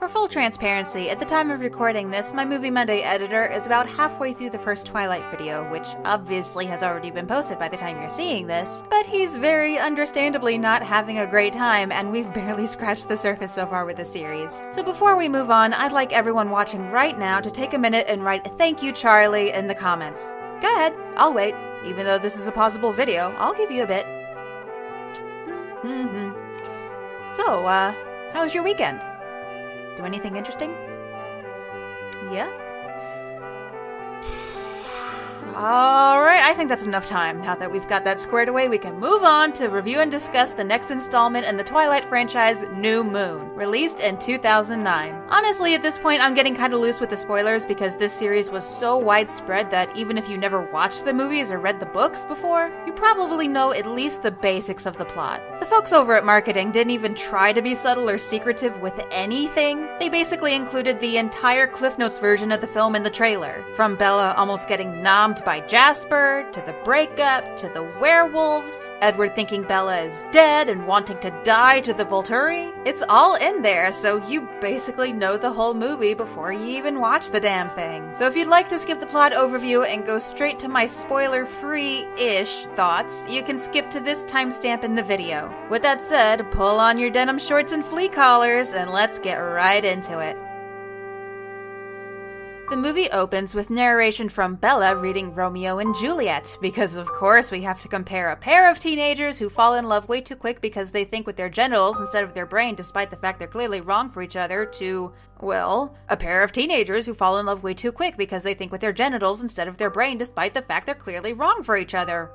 For full transparency, at the time of recording this, my Movie Monday editor is about halfway through the first Twilight video, which obviously has already been posted by the time you're seeing this, but he's very understandably not having a great time, and we've barely scratched the surface so far with the series. So before we move on, I'd like everyone watching right now to take a minute and write "Thank you, Charlie" in the comments. Go ahead, I'll wait. Even though this is a pausable video, I'll give you a bit. So, how was your weekend? Do anything interesting? Yeah? Alright, I think that's enough time. Now that we've got that squared away, we can move on to review and discuss the next installment in the Twilight franchise, New Moon, released in 2009. Honestly, at this point, I'm getting kind of loose with the spoilers because this series was so widespread that even if you never watched the movies or read the books before, you probably know at least the basics of the plot. The folks over at marketing didn't even try to be subtle or secretive with anything. They basically included the entire Cliff Notes version of the film in the trailer, from Bella almost getting nommed by Jasper, to the breakup, to the werewolves, Edward thinking Bella is dead and wanting to die, to the Volturi. It's all in there, so you basically know the whole movie before you even watch the damn thing. So if you'd like to skip the plot overview and go straight to my spoiler-free-ish thoughts, you can skip to this timestamp in the video. With that said, pull on your denim shorts and flea collars, and let's get right into it. The movie opens with narration from Bella reading Romeo and Juliet, because of course we have to compare a pair of teenagers who fall in love way too quick because they think with their genitals instead of their brain despite the fact they're clearly wrong for each other to, well, a pair of teenagers who fall in love way too quick because they think with their genitals instead of their brain despite the fact they're clearly wrong for each other.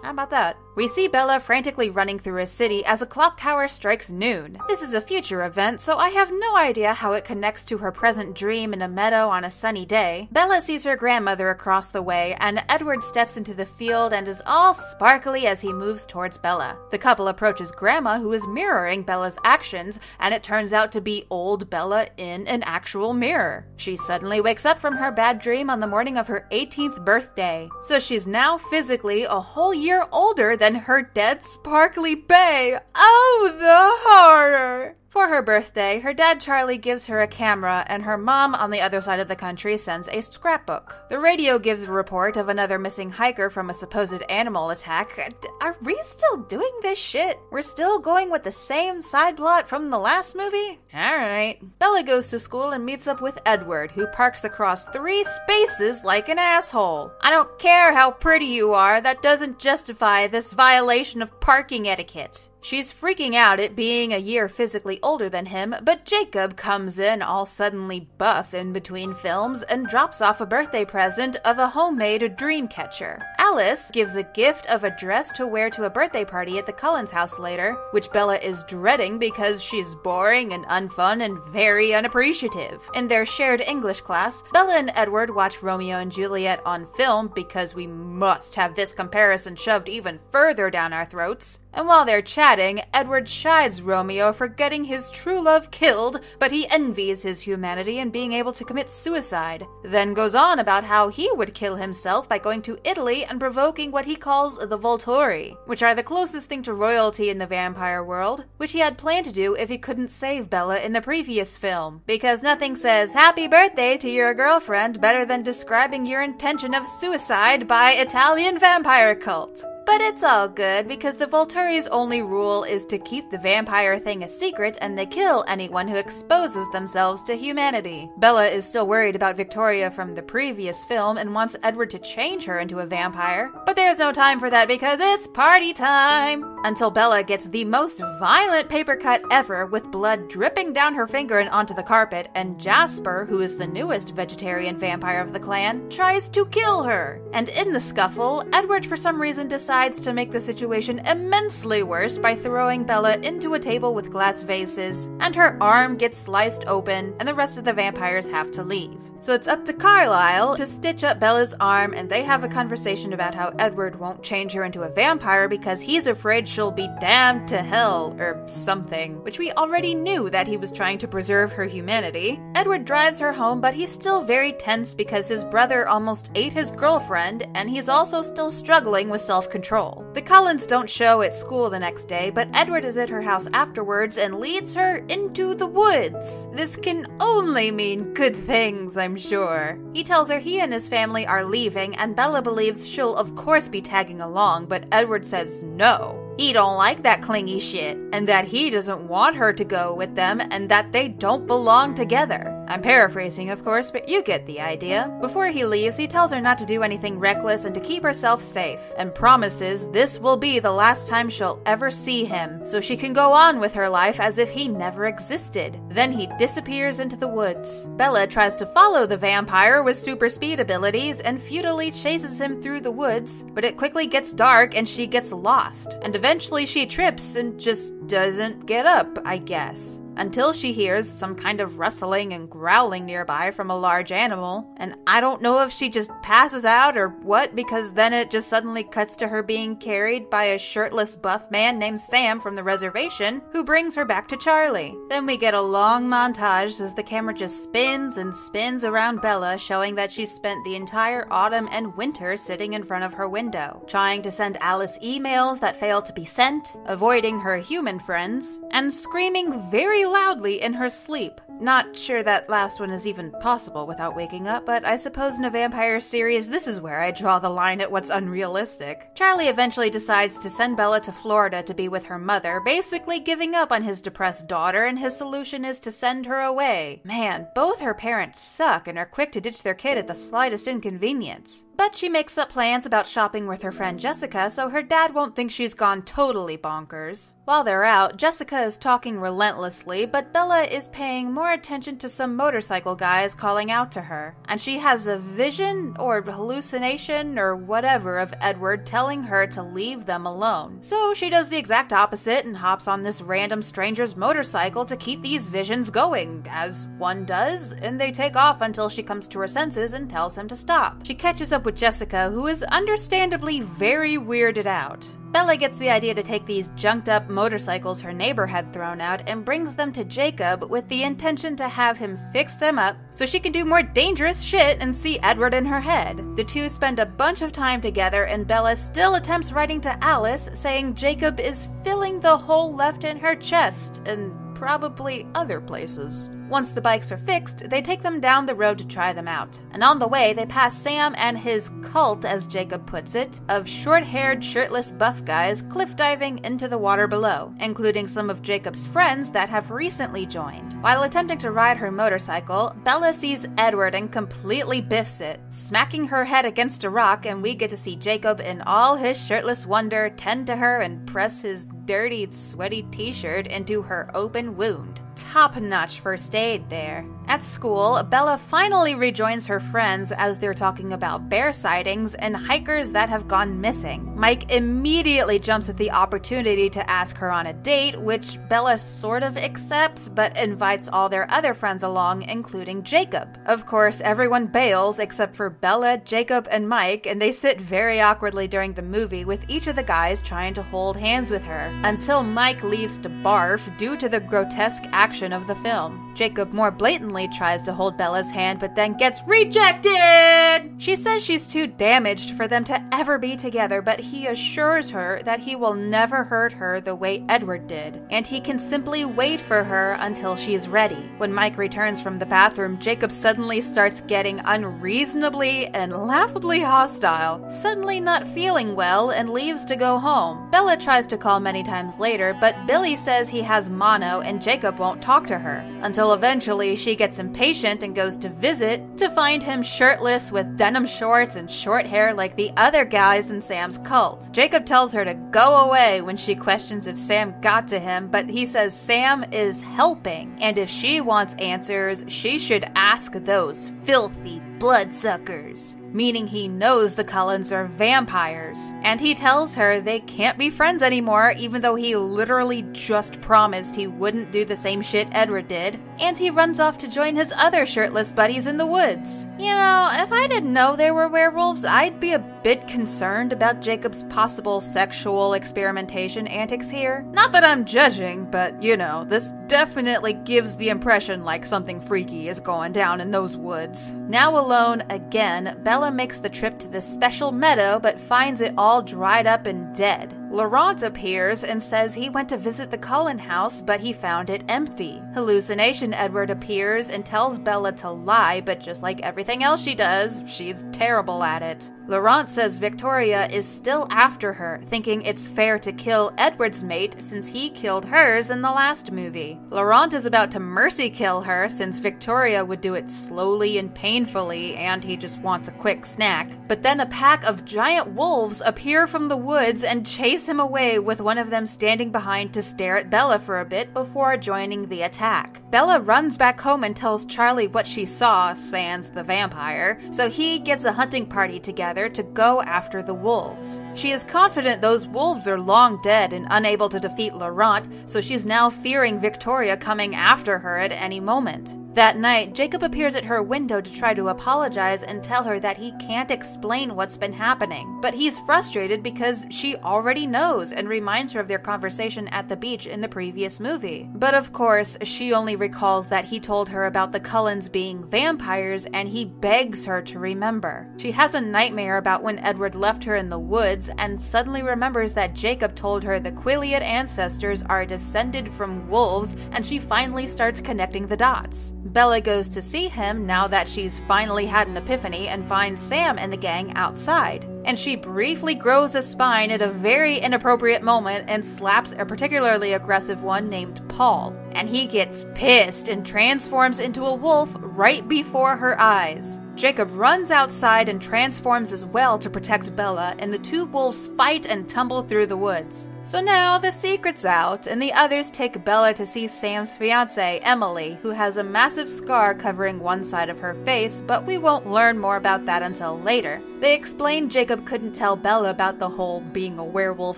How about that? We see Bella frantically running through a city as a clock tower strikes noon. This is a future event, so I have no idea how it connects to her present dream in a meadow on a sunny day. Bella sees her grandmother across the way, and Edward steps into the field and is all sparkly as he moves towards Bella. The couple approaches Grandma, who is mirroring Bella's actions, and it turns out to be old Bella in an actual mirror. She suddenly wakes up from her bad dream on the morning of her 18th birthday, so she's now physically a whole year older than her dead sparkly bae. Oh, the horror! For her birthday, her dad Charlie gives her a camera, and her mom on the other side of the country sends a scrapbook. The radio gives a report of another missing hiker from a supposed animal attack. Are we still doing this shit? We're still going with the same side plot from the last movie? Alright. Bella goes to school and meets up with Edward, who parks across 3 spaces like an asshole. I don't care how pretty you are, that doesn't justify this violation of parking etiquette. She's freaking out at being a year physically older than him, but Jacob comes in all suddenly buff in between films and drops off a birthday present of a homemade dream catcher. Alice gives a gift of a dress to wear to a birthday party at the Cullens house later, which Bella is dreading because she's boring and unfun and very unappreciative. In their shared English class, Bella and Edward watch Romeo and Juliet on film because we must have this comparison shoved even further down our throats. And while they're chatting, Edward chides Romeo for getting his true love killed, but he envies his humanity and being able to commit suicide. Then goes on about how he would kill himself by going to Italy and provoking what he calls the Volturi, which are the closest thing to royalty in the vampire world, which he had planned to do if he couldn't save Bella in the previous film. Because nothing says happy birthday to your girlfriend better than describing your intention of suicide by Italian vampire cult. But it's all good, because the Volturi's only rule is to keep the vampire thing a secret, and they kill anyone who exposes themselves to humanity. Bella is still worried about Victoria from the previous film and wants Edward to change her into a vampire, but there's no time for that because it's party time! Until Bella gets the most violent paper cut ever, with blood dripping down her finger and onto the carpet, and Jasper, who is the newest vegetarian vampire of the clan, tries to kill her. And in the scuffle, Edward for some reason decides to make the situation immensely worse by throwing Bella into a table with glass vases, and her arm gets sliced open, and the rest of the vampires have to leave. So it's up to Carlisle to stitch up Bella's arm, and they have a conversation about how Edward won't change her into a vampire because he's afraid she'll be damned to hell, or something, which we already knew that he was trying to preserve her humanity. Edward drives her home, but he's still very tense because his brother almost ate his girlfriend, and he's also still struggling with self-control. control. The Cullens don't show at school the next day, but Edward is at her house afterwards and leads her into the woods. This can only mean good things, I'm sure. He tells her he and his family are leaving, and Bella believes she'll of course be tagging along, but Edward says no. He don't like that clingy shit, and that he doesn't want her to go with them, and that they don't belong together. I'm paraphrasing, of course, but you get the idea. Before he leaves, he tells her not to do anything reckless and to keep herself safe, and promises this will be the last time she'll ever see him, so she can go on with her life as if he never existed. Then he disappears into the woods. Bella tries to follow the vampire with super speed abilities and futilely chases him through the woods, but it quickly gets dark and she gets lost. And eventually she trips and just doesn't get up, I guess. Until she hears some kind of rustling and growling nearby from a large animal, and I don't know if she just passes out or what, because then it just suddenly cuts to her being carried by a shirtless buff man named Sam from the reservation, who brings her back to Charlie. Then we get a long montage as the camera just spins and spins around Bella, showing that she's spent the entire autumn and winter sitting in front of her window, trying to send Alice emails that fail to be sent, avoiding her human friends, and screaming very loudly in her sleep. Not sure that last one is even possible without waking up, but I suppose in a vampire series, this is where I draw the line at what's unrealistic. Charlie eventually decides to send Bella to Florida to be with her mother, basically giving up on his depressed daughter, and his solution is to send her away. Man, both her parents suck and are quick to ditch their kid at the slightest inconvenience. But she makes up plans about shopping with her friend Jessica, so her dad won't think she's gone totally bonkers. While they're out, Jessica is talking relentlessly, but Bella is paying more attention to some motorcycle guys calling out to her. And she has a vision, or hallucination, or whatever of Edward telling her to leave them alone. So she does the exact opposite and hops on this random stranger's motorcycle to keep these visions going, as one does, and they take off until she comes to her senses and tells him to stop. She catches up with Jessica, who is understandably very weirded out. Bella gets the idea to take these junked-up motorcycles her neighbor had thrown out and brings them to Jacob with the intention to have him fix them up so she can do more dangerous shit and see Edward in her head. The two spend a bunch of time together, and Bella still attempts writing to Alice saying Jacob is filling the hole left in her chest and probably other places. Once the bikes are fixed, they take them down the road to try them out. And on the way, they pass Sam and his cult, as Jacob puts it, of short-haired, shirtless buff guys cliff diving into the water below, including some of Jacob's friends that have recently joined. While attempting to ride her motorcycle, Bella sees Edward and completely biffs it, smacking her head against a rock, and we get to see Jacob in all his shirtless wonder tend to her and press his dirty, sweaty t-shirt into her open wound. Top-notch first aid there. At school, Bella finally rejoins her friends as they're talking about bear sightings and hikers that have gone missing. Mike immediately jumps at the opportunity to ask her on a date, which Bella sort of accepts, but invites all their other friends along, including Jacob. Of course, everyone bails except for Bella, Jacob, and Mike, and they sit very awkwardly during the movie, with each of the guys trying to hold hands with her, until Mike leaves to barf due to the grotesque action of the film. Jacob more blatantly tries to hold Bella's hand, but then gets rejected! She says she's too damaged for them to ever be together, but he assures her that he will never hurt her the way Edward did, and he can simply wait for her until she's ready. When Mike returns from the bathroom, Jacob suddenly starts getting unreasonably and laughably hostile, suddenly not feeling well, and leaves to go home. Bella tries to call many times later, but Billy says he has mono and Jacob won't talk to her, until eventually she gets impatient and goes to visit to find him shirtless with denim shorts and short hair like the other guys in Sam's cult. Jacob tells her to go away when she questions if Sam got to him, but he says Sam is helping, and if she wants answers, she should ask those filthy bloodsuckers, meaning he knows the Cullens are vampires, and he tells her they can't be friends anymore, even though he literally just promised he wouldn't do the same shit Edward did, and he runs off to join his other shirtless buddies in the woods. You know, if I didn't know they were werewolves, I'd be a bit concerned about Jacob's possible sexual experimentation antics here. Not that I'm judging, but you know, this definitely gives the impression like something freaky is going down in those woods. Now alone again, Bella Bella makes the trip to this special meadow but finds it all dried up and dead. Laurent appears and says he went to visit the Cullen house, but he found it empty. Hallucination Edward appears and tells Bella to lie, but just like everything else she does, she's terrible at it. Laurent says Victoria is still after her, thinking it's fair to kill Edward's mate since he killed hers in the last movie. Laurent is about to mercy kill her since Victoria would do it slowly and painfully, and he just wants a quick snack. But then a pack of giant wolves appear from the woods and chase him away, with one of them standing behind to stare at Bella for a bit before joining the attack. Bella runs back home and tells Charlie what she saw, sans the vampire, so he gets a hunting party together to go after the wolves. She is confident those wolves are long dead and unable to defeat Laurent, so she's now fearing Victoria coming after her at any moment. That night, Jacob appears at her window to try to apologize and tell her that he can't explain what's been happening. But he's frustrated because she already knows and reminds her of their conversation at the beach in the previous movie. But of course, she only recalls that he told her about the Cullens being vampires and he begs her to remember. She has a nightmare about when Edward left her in the woods and suddenly remembers that Jacob told her the Quilead ancestors are descended from wolves, and she finally starts connecting the dots. Bella goes to see him now that she's finally had an epiphany and finds Sam and the gang outside. And she briefly grows a spine at a very inappropriate moment and slaps a particularly aggressive one named Paul. And he gets pissed and transforms into a wolf right before her eyes. Jacob runs outside and transforms as well to protect Bella, and the two wolves fight and tumble through the woods. So now the secret's out, and the others take Bella to see Sam's fiancée, Emily, who has a massive scar covering one side of her face, but we won't learn more about that until later. They explain Jacob couldn't tell Bella about the whole being a werewolf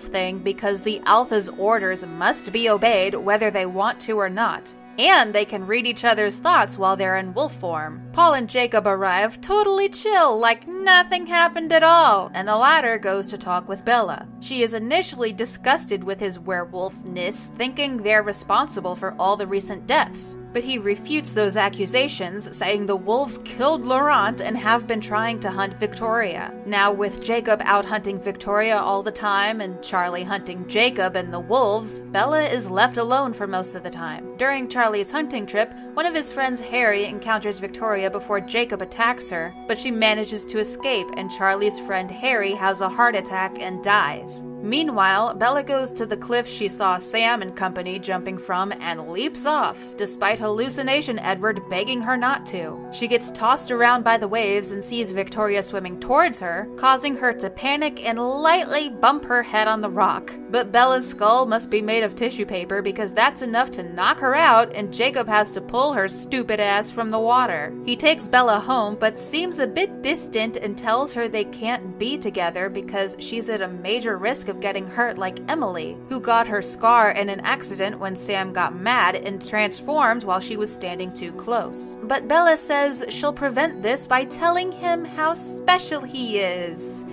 thing because the Alpha's orders must be obeyed whether they want to or not. And they can read each other's thoughts while they're in wolf form. Paul and Jacob arrive totally chill, like nothing happened at all, and the latter goes to talk with Bella. She is initially disgusted with his werewolfness, thinking they're responsible for all the recent deaths. But he refutes those accusations, saying the wolves killed Laurent and have been trying to hunt Victoria. Now, with Jacob out hunting Victoria all the time and Charlie hunting Jacob and the wolves, Bella is left alone for most of the time. During Charlie's hunting trip, one of his friends, Harry, encounters Victoria before Jacob attacks her, but she manages to escape, and Charlie's friend Harry has a heart attack and dies. Meanwhile, Bella goes to the cliff she saw Sam and company jumping from and leaps off, despite Hallucination Edward begging her not to. She gets tossed around by the waves and sees Victoria swimming towards her, causing her to panic and lightly bump her head on the rock. But Bella's skull must be made of tissue paper because that's enough to knock her out, and Jacob has to pull her stupid ass from the water. He takes Bella home but seems a bit distant and tells her they can't be together because she's at a major risk of getting hurt like Emily, who got her scar in an accident when Sam got mad and transformed while she was standing too close. But Bella says she'll prevent this by telling him how special he is.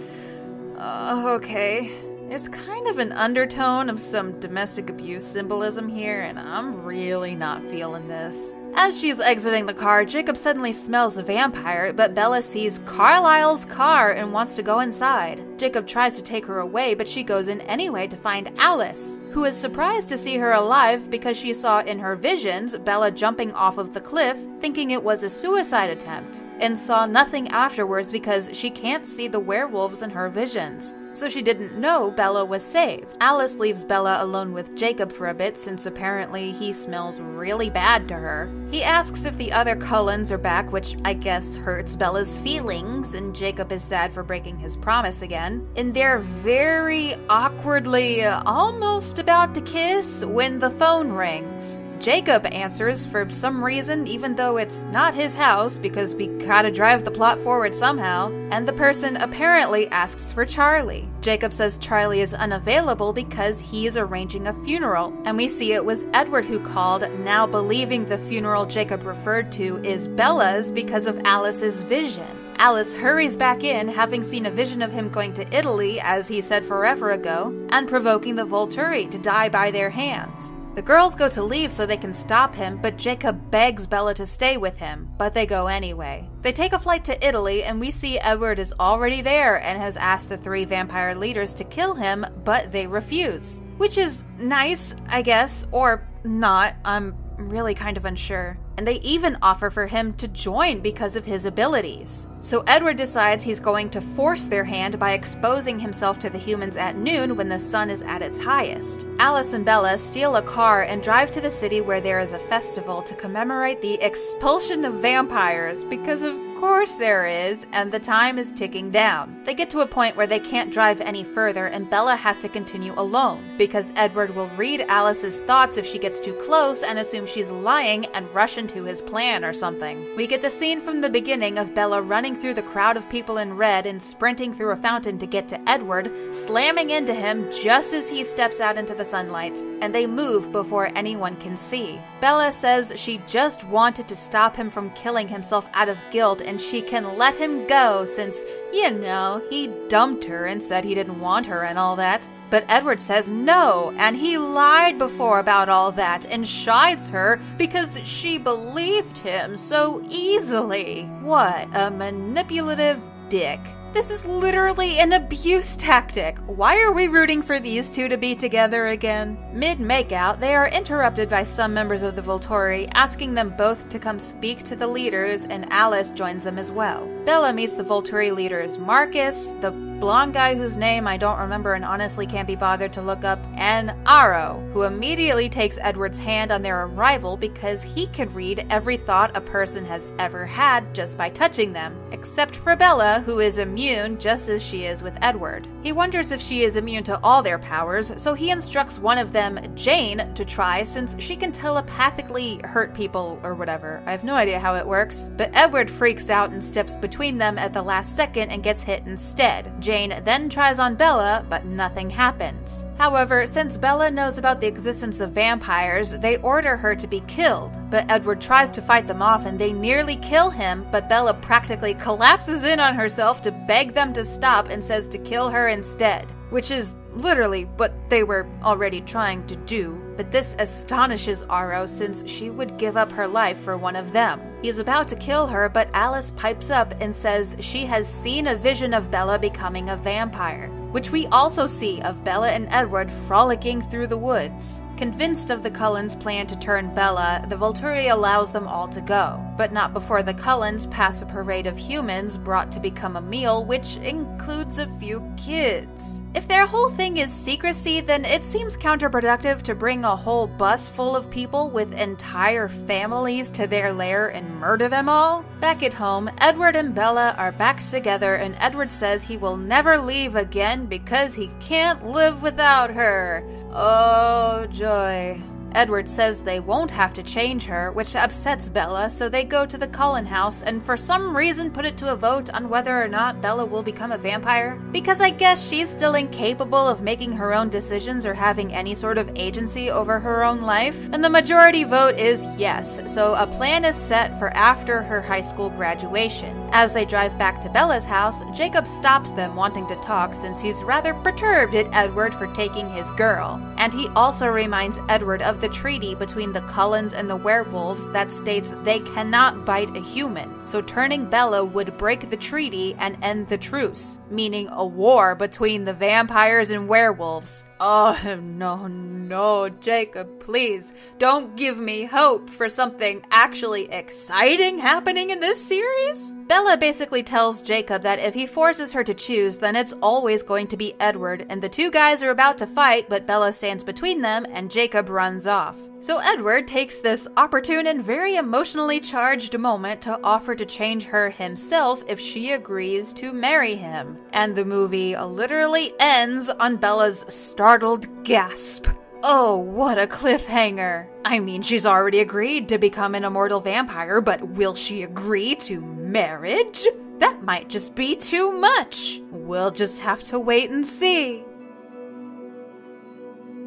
Okay. There's kind of an undertone of some domestic abuse symbolism here, and I'm really not feeling this. As she's exiting the car, Jacob suddenly smells a vampire, but Bella sees Carlisle's car and wants to go inside. Jacob tries to take her away, but she goes in anyway to find Alice, who is surprised to see her alive because she saw in her visions Bella jumping off of the cliff, thinking it was a suicide attempt, and saw nothing afterwards because she can't see the werewolves in her visions. So she didn't know Bella was saved. Alice leaves Bella alone with Jacob for a bit since apparently he smells really bad to her. He asks if the other Cullens are back, which I guess hurts Bella's feelings, and Jacob is sad for breaking his promise again. And they're very awkwardly almost about to kiss when the phone rings. Jacob answers for some reason, even though it's not his house because we gotta drive the plot forward somehow, and the person apparently asks for Charlie. Jacob says Charlie is unavailable because he is arranging a funeral, and we see it was Edward who called, now believing the funeral Jacob referred to is Bella's because of Alice's vision. Alice hurries back in, having seen a vision of him going to Italy, as he said forever ago, and provoking the Volturi to die by their hands. The girls go to leave so they can stop him, but Jacob begs Bella to stay with him, but they go anyway. They take a flight to Italy, and we see Edward is already there and has asked the 3 vampire leaders to kill him, but they refuse. Which is nice, I guess, or not. I'm really kind of unsure. And they even offer for him to join because of his abilities. So Edward decides he's going to force their hand by exposing himself to the humans at noon when the sun is at its highest. Alice and Bella steal a car and drive to the city where there is a festival to commemorate the expulsion of vampires, because of course there is, and the time is ticking down. They get to a point where they can't drive any further and Bella has to continue alone, because Edward will read Alice's thoughts if she gets too close and assume she's lying and rush into his plan or something. We get the scene from the beginning of Bella running through the crowd of people in red and sprinting through a fountain to get to Edward, slamming into him just as he steps out into the sunlight, and they move before anyone can see. Bella says she just wanted to stop him from killing himself out of guilt and she can let him go since, you know, he dumped her and said he didn't want her and all that. But Edward says no, and he lied before about all that and chides her because she believed him so easily. What a manipulative dick. This is literally an abuse tactic. Why are we rooting for these two to be together again? Mid-makeout, they are interrupted by some members of the Volturi, asking them both to come speak to the leaders, and Alice joins them as well. Bella meets the Volturi leaders Marcus, the blonde guy whose name I don't remember and honestly can't be bothered to look up, and Aro, who immediately takes Edward's hand on their arrival because he can read every thought a person has ever had just by touching them, except for Bella, who is immune just as she is with Edward. He wonders if she is immune to all their powers, so he instructs one of them, Jane, to try since she can telepathically hurt people or whatever. I have no idea how it works. But Edward freaks out and steps between them at the last second and gets hit instead. Jane then tries on Bella, but nothing happens. However, since Bella knows about the existence of vampires, they order her to be killed. But Edward tries to fight them off and they nearly kill him, but Bella practically collapses in on herself to beg them to stop and says to kill her instead. Which is literally what they were already trying to do, but this astonishes Aro since she would give up her life for one of them. He is about to kill her, but Alice pipes up and says she has seen a vision of Bella becoming a vampire, which we also see of Bella and Edward frolicking through the woods. Convinced of the Cullens' plan to turn Bella, the Volturi allows them all to go, but not before the Cullens pass a parade of humans brought to become a meal, which includes a few kids. If their whole thing is secrecy, then it seems counterproductive to bring a whole bus full of people with entire families to their lair and murder them all. Back at home, Edward and Bella are back together and Edward says he will never leave again because he can't live without her. Oh, joy. Edward says they won't have to change her, which upsets Bella, so they go to the Cullen house and for some reason put it to a vote on whether or not Bella will become a vampire. Because I guess she's still incapable of making her own decisions or having any sort of agency over her own life. And the majority vote is yes, so a plan is set for after her high school graduation. As they drive back to Bella's house, Jacob stops them wanting to talk since he's rather perturbed at Edward for taking his girl. And he also reminds Edward of the treaty between the Cullens and the werewolves that states they cannot bite a human, so turning Bella would break the treaty and end the truce, meaning a war between the vampires and werewolves. Oh, no, Jacob, please, don't give me hope for something actually exciting happening in this series? Bella basically tells Jacob that if he forces her to choose, then it's always going to be Edward, and the two guys are about to fight, but Bella stands between them, and Jacob runs off. So Edward takes this opportune and very emotionally charged moment to offer to change her himself if she agrees to marry him. And the movie literally ends on Bella's startled gasp. Oh, what a cliffhanger. I mean, she's already agreed to become an immortal vampire, but will she agree to marriage? That might just be too much. We'll just have to wait and see.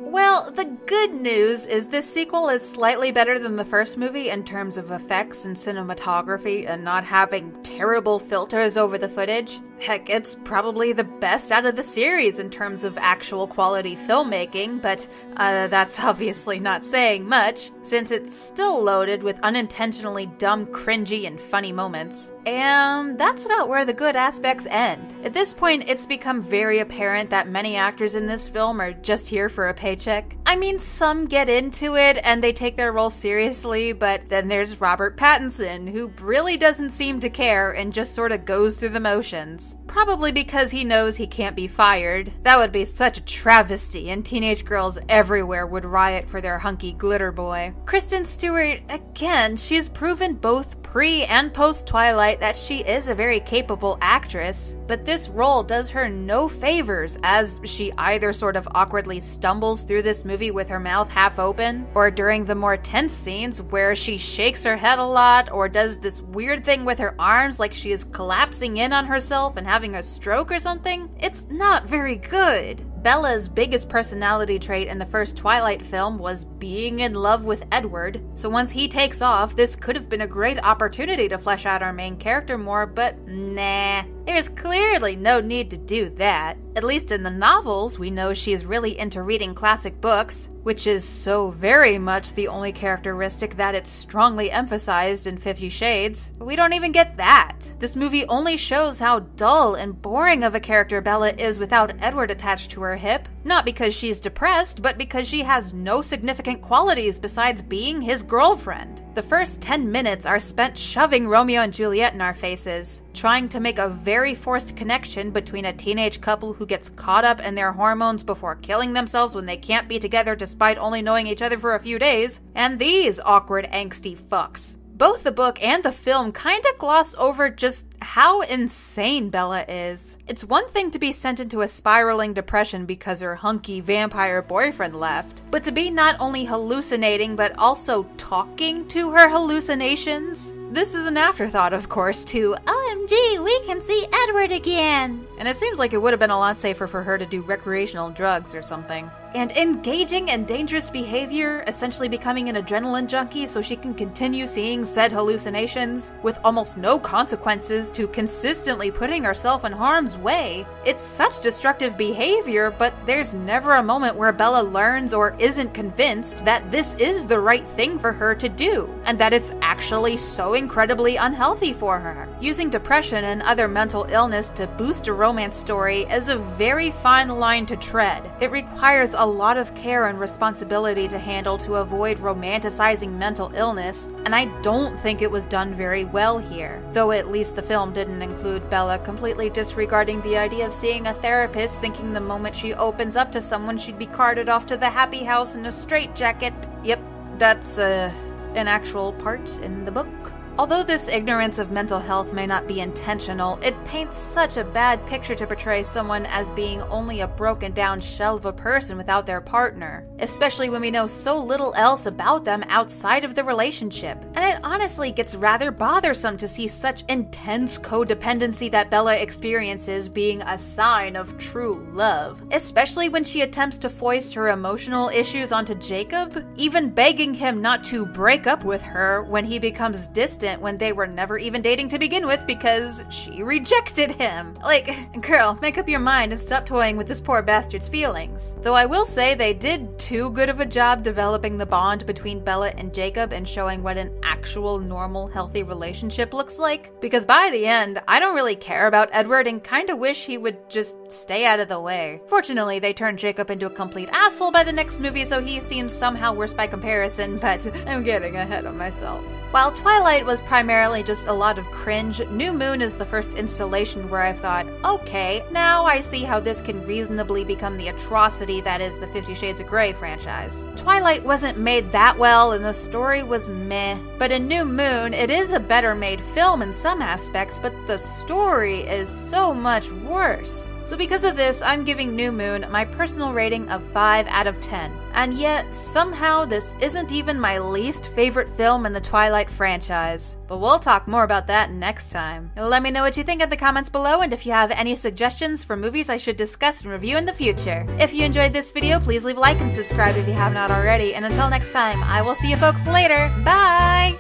Well, the good news is this sequel is slightly better than the first movie in terms of effects and cinematography and not having terrible filters over the footage. Heck, it's probably the best out of the series in terms of actual quality filmmaking, but that's obviously not saying much, since it's still loaded with unintentionally dumb, cringy, and funny moments. And that's about where the good aspects end. At this point, it's become very apparent that many actors in this film are just here for a paycheck. I mean, some get into it and they take their role seriously, but then there's Robert Pattinson, who really doesn't seem to care and just sort of goes through the motions. Probably because he knows he can't be fired. That would be such a travesty, and teenage girls everywhere would riot for their hunky glitter boy. Kristen Stewart, again, she's proven both pre- and post-Twilight that she is a very capable actress, but this role does her no favors, as she either sort of awkwardly stumbles through this movie with her mouth half open, or during the more tense scenes where she shakes her head a lot, or does this weird thing with her arms like she is collapsing in on herself and having a stroke or something. It's not very good. Bella's biggest personality trait in the first Twilight film was being in love with Edward, so once he takes off, this could have been a great opportunity to flesh out our main character more, but nah. There's clearly no need to do that. At least in the novels, we know she's really into reading classic books, which is so very much the only characteristic that it's strongly emphasized in 50 Shades. We don't even get that. This movie only shows how dull and boring of a character Bella is without Edward attached to her hip. Not because she's depressed, but because she has no significant qualities besides being his girlfriend. The first 10 minutes are spent shoving Romeo and Juliet in our faces, trying to make a very forced connection between a teenage couple who gets caught up in their hormones before killing themselves when they can't be together despite only knowing each other for a few days, and these awkward, angsty fucks. Both the book and the film kinda gloss over just how insane Bella is. It's one thing to be sent into a spiraling depression because her hunky vampire boyfriend left, but to be not only hallucinating but also talking to her hallucinations? This is an afterthought, of course, to OMG, we can see Edward again! And it seems like it would have been a lot safer for her to do recreational drugs or something. And engaging in dangerous behavior, essentially becoming an adrenaline junkie so she can continue seeing said hallucinations, with almost no consequences to consistently putting herself in harm's way. It's such destructive behavior, but there's never a moment where Bella learns or isn't convinced that this is the right thing for her to do, and that it's actually so incredibly unhealthy for her. Using depression and other mental illness to boost a romance story is a very fine line to tread. It requires a lot of care and responsibility to handle to avoid romanticizing mental illness, and I don't think it was done very well here. Though at least the film didn't include Bella completely disregarding the idea of seeing a therapist, thinking the moment she opens up to someone she'd be carted off to the happy house in a straitjacket. Yep, that's an actual part in the book. Although this ignorance of mental health may not be intentional, it paints such a bad picture to portray someone as being only a broken down shell of a person without their partner, especially when we know so little else about them outside of the relationship. And it honestly gets rather bothersome to see such intense codependency that Bella experiences being a sign of true love, especially when she attempts to foist her emotional issues onto Jacob, even begging him not to break up with her when he becomes distant when they were never even dating to begin with because she rejected him. Like, girl, make up your mind and stop toying with this poor bastard's feelings. Though I will say they did too good of a job developing the bond between Bella and Jacob and showing what an actual, normal, healthy relationship looks like, because by the end, I don't really care about Edward and kinda wish he would just stay out of the way. Fortunately, they turned Jacob into a complete asshole by the next movie, so he seems somehow worse by comparison, but I'm getting ahead of myself. While Twilight was primarily just a lot of cringe, New Moon is the first installation where I've thought, okay, now I see how this can reasonably become the atrocity that is the 50 Shades of Grey franchise. Twilight wasn't made that well and the story was meh, but in New Moon, it is a better made film in some aspects, but the story is so much worse. So because of this, I'm giving New Moon my personal rating of 5 out of 10. And yet, somehow, this isn't even my least favorite film in the Twilight franchise. But we'll talk more about that next time. Let me know what you think in the comments below, and if you have any suggestions for movies I should discuss and review in the future. If you enjoyed this video, please leave a like and subscribe if you have not already. And until next time, I will see you folks later. Bye!